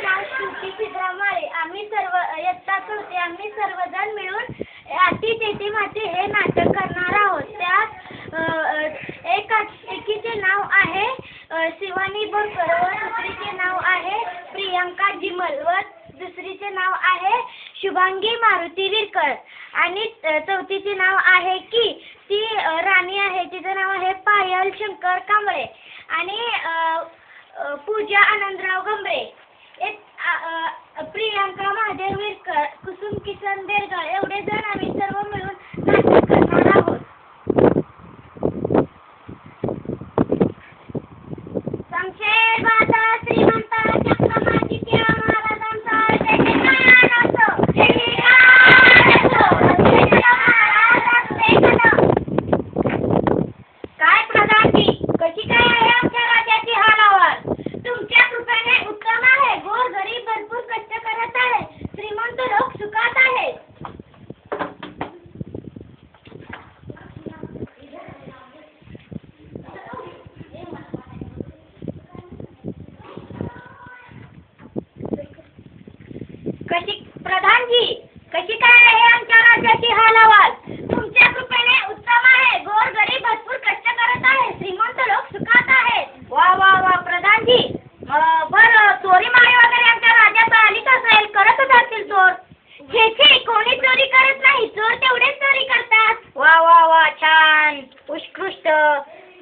नाव श्रुती सिद्धरामाळे. आम्ही सर्व इयत्ता चौथी. आम्ही सर्वजण मिळून अति तेथे माती हे नाटक करणार आहोत. त्यात एकीचे नाव आहे शिवानी बोरकर व दुसरीचे नाव आहे प्रियंका जिमल व दुसरीचे नाव आहे शुभांगी मारुती विरकर आणि चौथीचे नाव आहे की ती राणी आहे. तिचं नाव आहे पायल शंकर कांबळे आणि पूजा आनंदराव गंभरे. प्रियंका महादेव विरकर, कुसुम किसन देरगाळ एवढे जण आम्ही सर्व मिळून नाटक करणार आहोत. शमशेरबाजा श्रीमंत छत्रपती महाराजांचा जयकार असो. काय प्रधानजी, कशी काय आहे आमच्या राज्याची हालचाल? तुमच्या कृपेने उत्तम आहे. गोर गरीब भरपूर कष्ट करत आहे. श्रीमंत लोक सुखात आहेत. प्रधानजी, कशी काय आहे आमच्या राज्याची हालचाल? तुमच्या कृपेने उत्तम आहे. गोर गरीब भरपूर कष्ट करत आहे. श्रीमंत लोक सुखात आहेत. वा वा वा प्रधानजी, बरं चोरी मारी वगैरे आमच्या राज्यात आलीच असेल, करतच असतील चोर? हे कोणी चोरी करत नाही, चोर तेवढेच चोरी करतात. वा वा वा छान, उत्कृष्ट.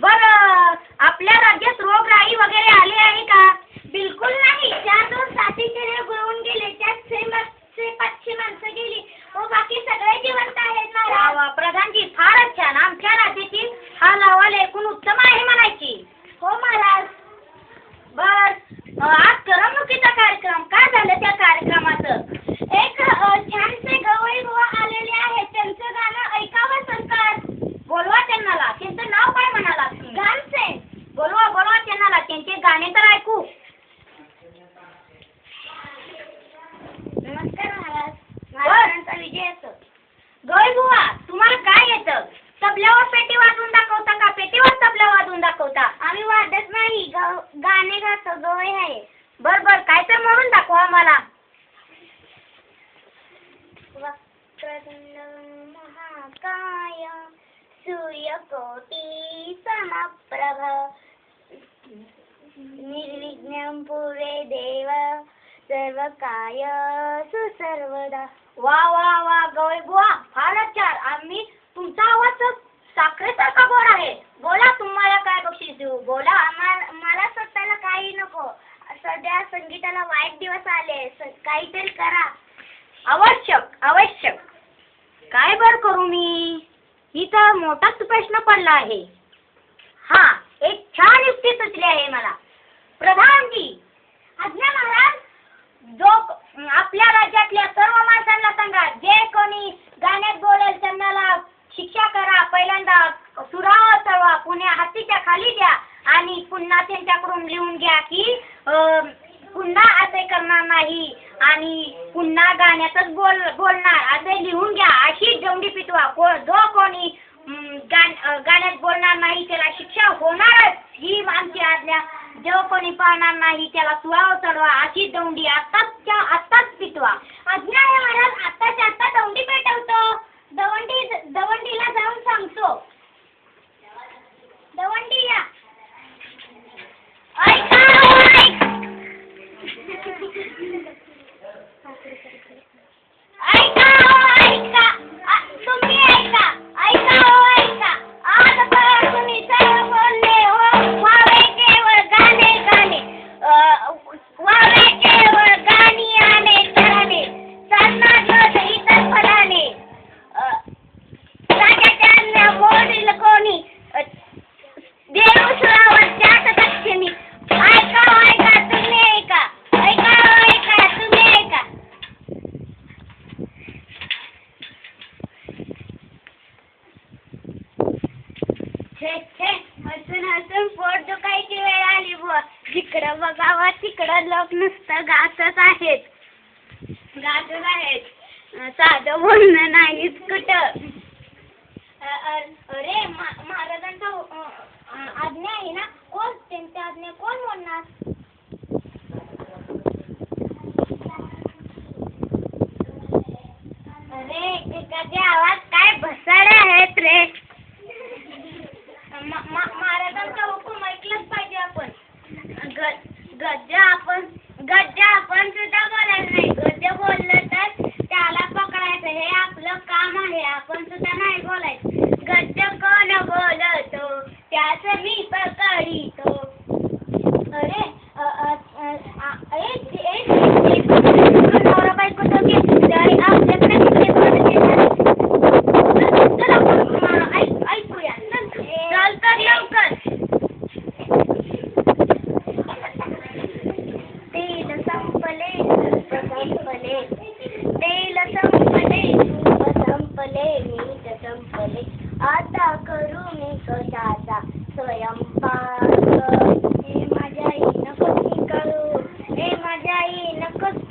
बरं आपल्या राज्यात रोगराई वगैरे आली आहे का? बिलकुल नाही. 4 साथीचे रोग होऊन गेले. त्यात 500 माणसं गेली व बाकी सगळे जिवंत आहेत. वा वा प्रधानजी, फारच छान. आमच्या राज्याची हाल अहवाल एकूण उत्तम आहे म्हणायची. हो महाराज. बर आज करमणुकीचा कार्यक्रम काय झालं? त्या कार्यक्रमाचं एक छानसे गवळी बुवा आलेले आहेत. त्यांचं गाणं ऐकावं सरकार. बोलवा त्यांना. त्यांचं नाव काय म्हणाला? गानसेन. बोलवा त्यांना. त्यांचे गाणे तर ऐकू. नमस्कार महाराज. महाराजांचा विजय असो. गवळी बुवा, तुम्हाला काय येतं? तबल्यावर पेटी वाजवून दाखवता का पेटीवर तबला वाजवून दाखवता? आम्ही वाजत नाही, गाणे गातो. गवळी आहे. बर काय तर म्हणून दाखवा मला. वक्रतुंड महाकाय सूर्यकोटी समप्रभ निर्विघ्नं कुरु देव सर्वकार्य सुसर्वदा. वा वा वा गवळी बुवा, फारच छान. आम्ही तुमचा आवाज साखरेसारखा गोड आहे. बोला, तुम्हाला काय बक्षीस देऊ? बोला. मला स्वतःला काही नको. सध्या संगीताला वाईट दिवस आले. काहीतरी करा. आवश्यक. काय बर करू मी? इथं मोठाच प्रश्न पडला आहे. हा, एक छान युक्ती सुचली आहे मला. प्रधानजी, आज्ञा महाराज. जो आपल्या राज्यातल्या सर्व माणसांना सांगा, जे कोणी गाण्यात बोलेल त्यांना शिक्षा करा. पहिल्यांदा सुरावर चढवा, पुन्हा हातीच्या खाली द्या आणि पुन्हा त्यांच्याकडून लिहून घ्या की पुन्हा असे करणार नाही आणि पुन्हा गाण्यातच बोलणार असे लिहून घ्या. अशी दंडी पिटवा. जो कोणी गाण्यात बोलणार नाही त्याला शिक्षा होणारच, ही आमची आज्ञा. जो कोणी पाहणार नाही त्याला सुरावर चढवा. अशी दंडी आत्ताच पिटवा. आज्ञा आहे महाराज. आत्ताच्या आत्ता दंडी पेटवतो. दवंडीला जाऊन सांगतो. दवंडी या. ऐका तुम्ही ऐका. आज तुम्ही सर्व बोलले हो. व्हावे केवळ गाणे व्हावे केवळ गाणी आणे तराने साधना जोत इतर फलाने राजाच्या मोडील कोणी देव सुरावर त्यात दक्षिणी. ऐका तुम्ही ऐका. तुम्ही ऐका. हसून पोट दुखायची वेळ आली बुवा. जिकडं बघावं तिकडं लोक नुसतं गातच आहेत. साधं बोलणं नाहीच कुठं. अरे महाराजांचा आज्ञा आहे ना. कोण त्यांच्या आज्ञा कोण म्हणणार?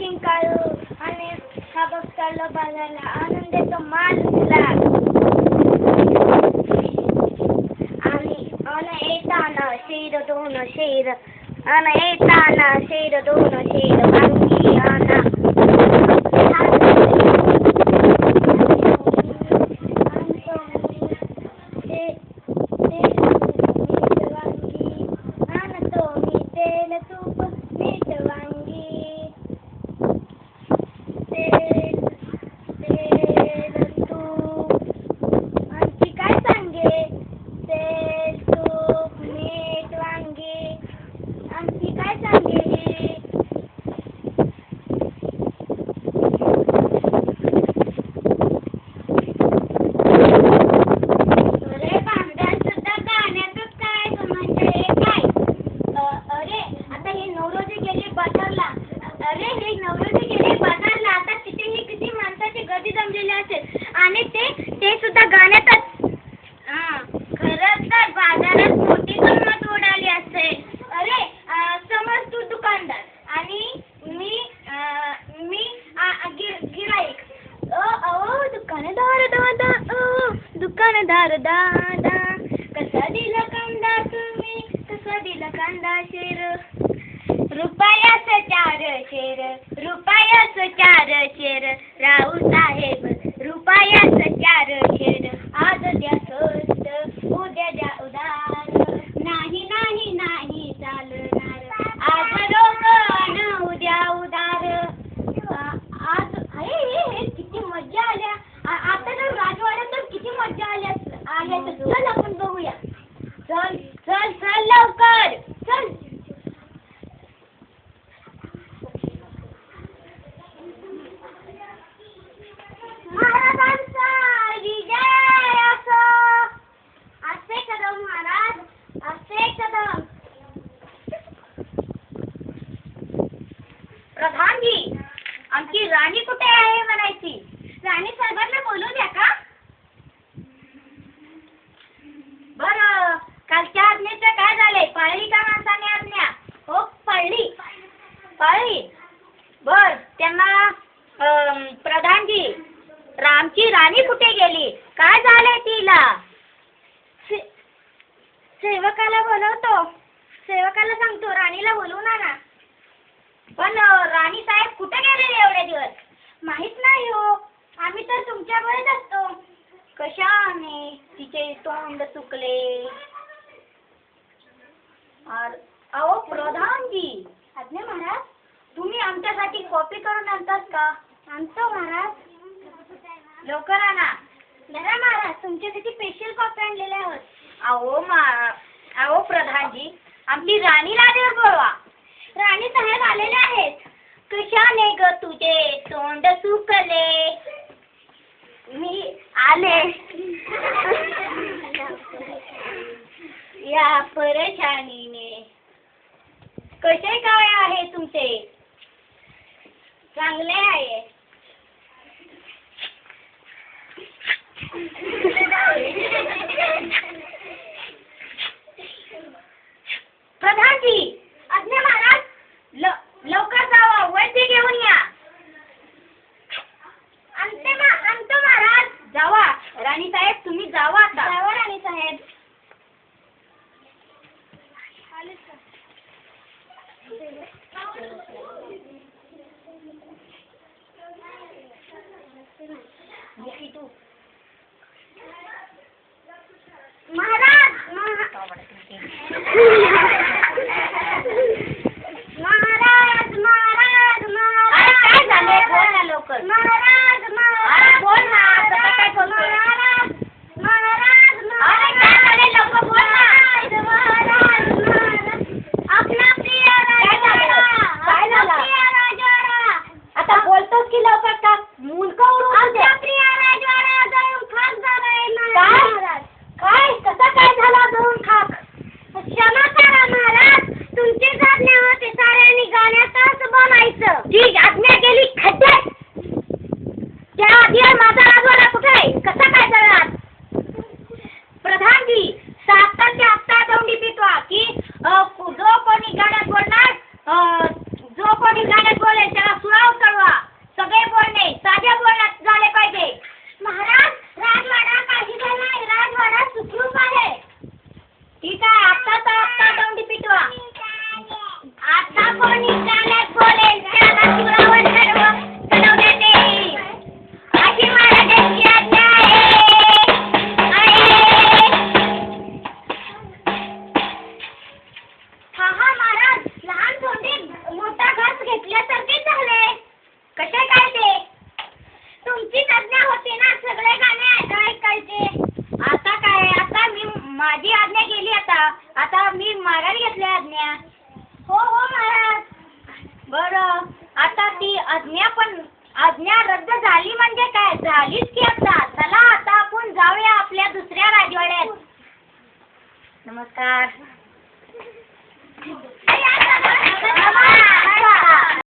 करीन काळू आणि हा बघ चाललो बाजारला आणून देतो माल तुला आणि येताना शेर दोन शेर आणि येताना शेर दोन शेर वांगी आणा आणि ते सुद्धा गाण्यातच खरंच तर बाजारात मोठी किंमत उडाली असेल. अरे समज तू दुकानदार आणि मी गिराईक. दुकानदार दादा दुकानदार दादा कसा दिला कांदा तुम्ही कसा दिला कांदा शेर रुपयाचं 4 शेर रुपयाचं 4 शेर राहू साहेब रुपयाचं 4 शेर आज द्या स्वस्त उद्या द्या उदार नाही नाही नाही चालणार आज रोक न उद्या उदार. आज हे किती मज्जा आल्या आता तर राजवाड्यात तर किती मज्जा आल्या चल आपण बघूया. चल चल चल लवकर चल. महाराजांचा विजय असो. असे कदम महाराज असे कदम. प्रधानजी आमची राणी कुठे आहे म्हणायची. राणी साहेबांना बोलू द्या का. बरं कालच्या आज्ञेचं काय झालंय. पाळली का माणसाने आज्ञा. हो पाळली पाळली. बर त्यांना प्रधानजी रामची राणी कुठे गेली काय झालंय तिला. सेवकाला बोलवतो सेवकाला सांगतो राणीला बोलवून आणा. पण राणी साहेब कुठे गेलेले एवढे दिवस. माहित नाही हो आम्ही तर तुमच्याकडेच असतो. कशाने तिचे तोंड सुकले. अहो प्रधानजी आज्ञा महाराज तुम्ही आमच्यासाठी कॉफी करून आणतात का. आणतो महाराज लवकर आणा. जरा महाराज तुमच्यासाठी स्पेशल कॉफी आणलेल्या आहोत. अहो प्रधानजी आमची राणीला दे बोलवा. राणी साहेब आलेले आहेत. कशाने ग तुझे तोंड सुकले. मी आले या परेशानीने. कसे काय आहे तुमचे. चांगले आहे. प्रधानजी आज्ञा महाराज लवकर जावा वैद्य घेऊन या. आणतो महाराज. जावा राणी साहेब तुम्ही जावा आता. जावा राणी साहेब. महाराज महाराज महाराज महाराज काय झाले बोल ना लवकर. महाराज महाराज बोल ना काय बोलतोय. महाराज महाराज अरे काय झाले लवकर बोल ना. महाराज महाराज आपला प्रिय राजा काय झालं. आता बोलतोस की लवकर का मुलगा उडून दे. प्रिय राजवाडा जाऊन खाक झालाय महाराज. काय कसा काय झाला जाऊन खाक. क्षमा करा महाराज तुमची आज्ञा होती साऱ्यांनी गाण्यातच बोलायचं. जी आज्ञा गेली खड्ड्यात. त्या आधी माझा राजवाडा कुठे आहे कसा काय झाला. प्रधानजी साताच्या आत्ता तोंडी पिटवा की जो कोणी गाण्यात बोलणार जो कोणी गाण्यात बोलेल त्याला सुरावता आपल्यासारखेच झाले. कसे काय ते? तुमचीच आज्ञा होती ना सगळे गाणे ऐकायचे. आता काय? आता मी माझी आज्ञा गेली. आता मी माघारी घेतली आज्ञा. हो हो महाराज. बरं, आता ती आज्ञा रद्द झाली म्हणजे काय? झालीच की आता. चला आता आपण जाऊया आपल्या दुसऱ्या राजवाड्यात. नमस्कार.